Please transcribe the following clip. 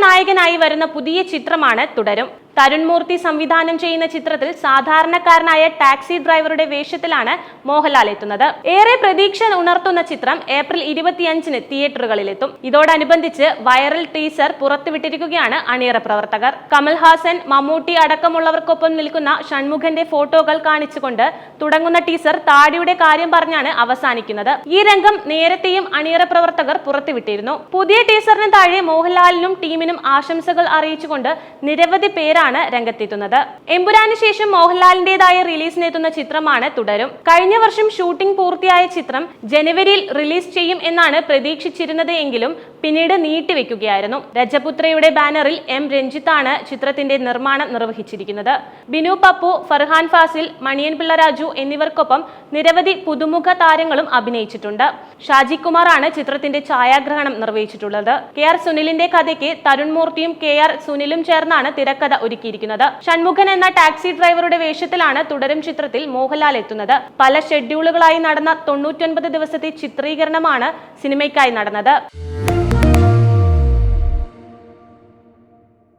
നായകനായി വരുന്ന പുതിയ ചിത്രമാണ് തുടരും. തരുൺ മൂർത്തി സംവിധാനം ചെയ്യുന്ന ചിത്രത്തിൽ സാധാരണക്കാരനായ ടാക്സി ഡ്രൈവറുടെ വേഷത്തിലാണ് മോഹൻലാൽ എത്തുന്നത്. ഏറെ പ്രതീക്ഷ ഉണർത്തുന്ന ചിത്രം ഏപ്രിൽ 25-ന് തിയേറ്ററുകളിലെത്തും. ഇതോടനുബന്ധിച്ച് വൈറൽ ടീസർ പുറത്തുവിട്ടിരിക്കുകയാണ് അണിയറ പ്രവർത്തകർ. കമൽഹാസൻ, മമ്മൂട്ടി അടക്കമുള്ളവർക്കൊപ്പം നിൽക്കുന്ന ഷൺമുഖന്റെ ഫോട്ടോകൾ കാണിച്ചുകൊണ്ട് തുടങ്ങുന്ന ടീസർ താടിയുടെ കാര്യം പറഞ്ഞാണ് അവസാനിക്കുന്നത്. ഈ രംഗം നേരത്തെയും അണിയറ പ്രവർത്തകർ പുറത്തുവിട്ടിരുന്നു. പുതിയ ടീസറിന് താഴെ മോഹൻലാലിനും ടീമിനും ആശംസകൾ അറിയിച്ചുകൊണ്ട് നിരവധി പേരാണ് രംഗത്തെത്തുന്നത്. എമ്പുരാന് ശേഷം മോഹൻലാലിന്റേതായ റിലീസിനെത്തുന്ന ചിത്രമാണ് തുടരും. കഴിഞ്ഞ വർഷം ഷൂട്ടിംഗ് പൂർത്തിയായ ചിത്രം ജനുവരിയിൽ റിലീസ് ചെയ്യും എന്നാണ് പ്രതീക്ഷിച്ചിരുന്നത് എങ്കിലും പിന്നീട് നീട്ടിവെക്കുകയായിരുന്നു. രജപുത്രയുടെ ബാനറിൽ എം രഞ്ജിത്താണ് ചിത്രത്തിന്റെ നിർമ്മാണം നിർവഹിച്ചിരിക്കുന്നത്. ബിനു പപ്പു, ഫർഹാൻ ഫാസിൽ, മണിയൻ പിള്ള രാജു എന്നിവർക്കൊപ്പം നിരവധി പുതുമുഖ താരങ്ങളും അഭിനയിച്ചിട്ടുണ്ട്. ഷാജി കുമാറാണ് ചിത്രത്തിന്റെ ഛായാഗ്രഹണം നിർവഹിച്ചിട്ടുള്ളത്. KR സുനിലിന്റെ കഥയ്ക്ക് തരുൺ മൂർത്തിയും KR സുനിലും ചേർന്നാണ് തിരക്കഥ ഒരുക്കിയിരിക്കുന്നത്. ഷൺമുഖൻ എന്ന ടാക്സി ഡ്രൈവറുടെ വേഷത്തിലാണ് തുടരും ചിത്രത്തിൽ മോഹൻലാൽ എത്തുന്നത്. പല ഷെഡ്യൂളുകളായി നടന്ന 99 ദിവസത്തെ ചിത്രീകരണമാണ് സിനിമയ്ക്കായി നടന്നത്.